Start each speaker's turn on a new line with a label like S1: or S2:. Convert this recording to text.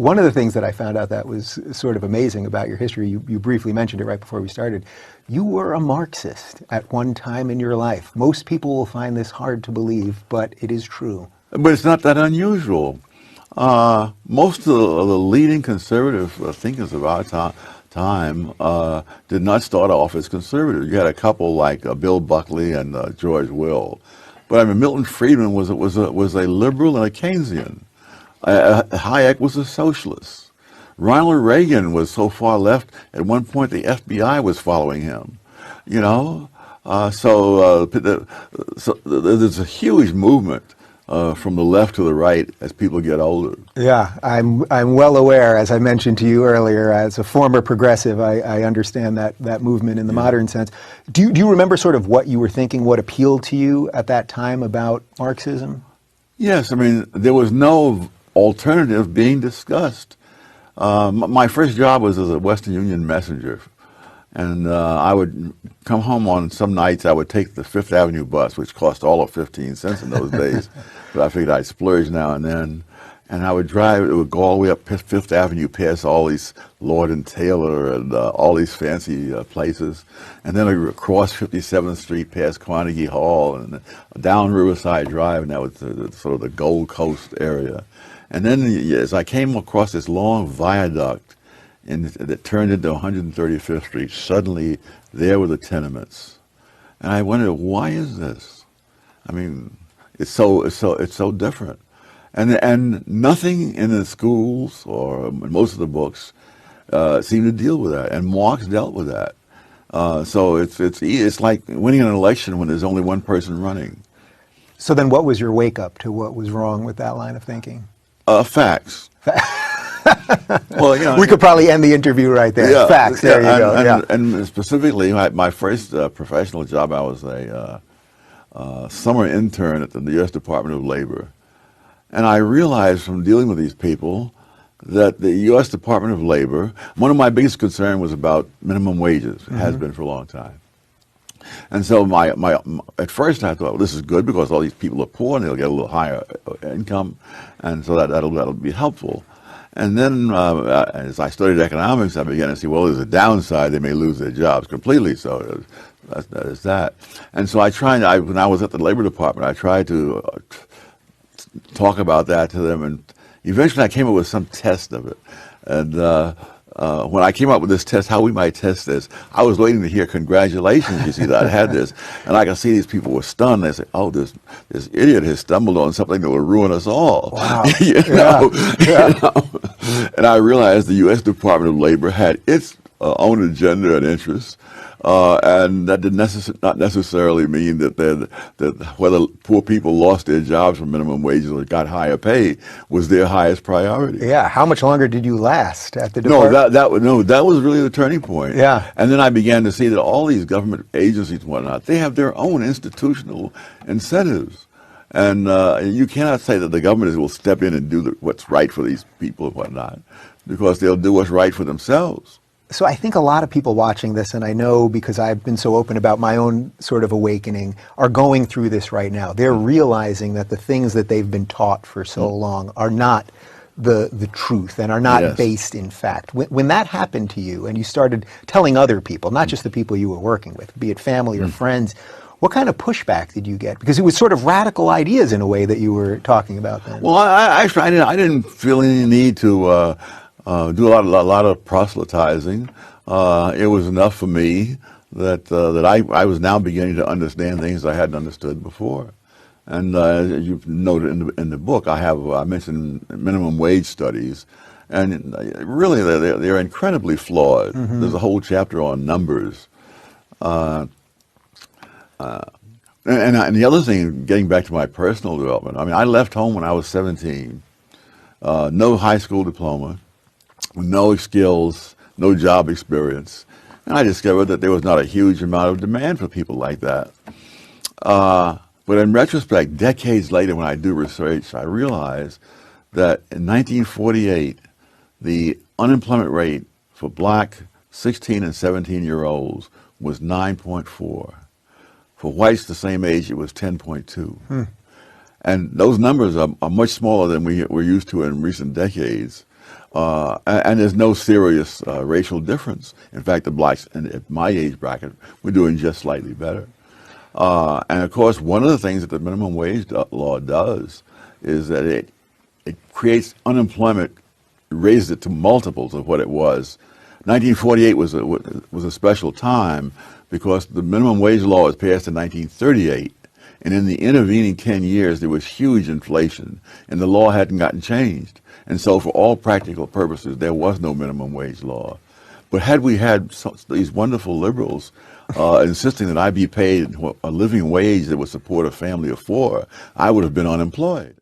S1: One of the things that I found out that was sort of amazing about your history, you briefly mentioned it right before we started, you were a Marxist at one time in your life. Most people will find this hard to believe, but it is true.
S2: But it's not that unusual. Most of the leading conservative thinkers of our time did not start off as conservative. You had a couple like Bill Buckley and George Will. But I mean, Milton Friedman was a liberal and a Keynesian. Hayek was a socialist. Ronald Reagan was so far left, at one point the FBI was following him. You know? So there's a huge movement from the left to the right as people get older.
S1: Yeah, I'm well aware, as I mentioned to you earlier, as a former progressive, I understand that movement in the modern sense. Do you remember sort of what you were thinking, what appealed to you at that time about Marxism?
S2: Yes, I mean, there was no alternative being discussed. My first job was as a Western Union messenger. And I would come home on some nights, I would take the Fifth Avenue bus, which cost all of 15 cents in those days. But I figured I'd splurge now and then. And I would drive, it would go all the way up Fifth Avenue, past all these Lord and Taylor and all these fancy places. And then across 57th Street past Carnegie Hall and down Riverside Drive, and that was sort of the Gold Coast area. And then as I came across this long viaduct, that turned into 135th Street. Suddenly, there were the tenements, and I wondered, why is this? I mean, it's so different, and nothing in the schools or in most of the books seemed to deal with that, and Marx dealt with that. So it's like winning an election when there's only one person running.
S1: So then, what was your wake up to what was wrong with that line of thinking?
S2: Facts. Well, you know,
S1: we could probably end the interview right there.
S2: Yeah,
S1: Facts. There you go.
S2: And specifically, my first professional job, I was a summer intern at the U.S. Department of Labor, and I realized from dealing with these people that the U.S. Department of Labor, one of my biggest concerns was about minimum wages. It has been for a long time. And so at first I thought, well, this is good because all these people are poor and they'll get a little higher income, and so that'll be helpful. And then as I studied economics, I began to see, well, there's a downside. They may lose their jobs completely, so that is that. And so when I was at the Labor Department, I tried to talk about that to them, and eventually I came up with some test of it. And when I came up with this test, how we might test this, I was waiting to hear congratulations, you see, that I had this. And I could see these people were stunned. They said, oh, this idiot has stumbled on something that will ruin us all.
S1: Wow.
S2: you know? And I realized the U.S. Department of Labor had its own agenda and interests. And that did not necessarily mean that whether poor people lost their jobs for minimum wages or got higher pay was their highest priority.
S1: Yeah. How much longer did you last at the department?
S2: That was really the turning point.
S1: Yeah.
S2: And then I began to see that all these government agencies and whatnot, they have their own institutional incentives. And you cannot say that the government will step in and do what's right for these people and whatnot, because they'll do what's right for themselves.
S1: So I think a lot of people watching this, and I know because I've been so open about my own sort of awakening, are going through this right now. They're realizing that the things that they've been taught for so long are not the truth and are not based in fact. When that happened to you and you started telling other people, not just the people you were working with, be it family or friends, what kind of pushback did you get? Because it was sort of radical ideas in a way that you were talking about then.
S2: Well, I didn't feel any need to do a lot of proselytizing. It was enough for me that I was now beginning to understand things I hadn't understood before. And as you've noted in the book, I mentioned minimum wage studies, and really they're incredibly flawed. There's a whole chapter on numbers. And the other thing, getting back to my personal development, I mean, I left home when I was 17, no high school diploma, no skills, no job experience. And I discovered that there was not a huge amount of demand for people like that. But in retrospect, decades later when I do research, I realize that in 1948, the unemployment rate for black 16 and 17-year-olds was 9.4. For whites the same age, it was 10.2. And those numbers are much smaller than we're used to in recent decades. And there's no serious racial difference. In fact, the blacks at my age bracket, we're doing just slightly better. And of course, one of the things that the minimum wage law does is that it creates unemployment, raises it to multiples of what it was. 1948 was a special time because the minimum wage law was passed in 1938, and in the intervening 10 years there was huge inflation, and the law hadn't gotten changed. And so for all practical purposes, there was no minimum wage law. But had we had these wonderful liberals insisting that I be paid a living wage that would support a family of 4, I would have been unemployed.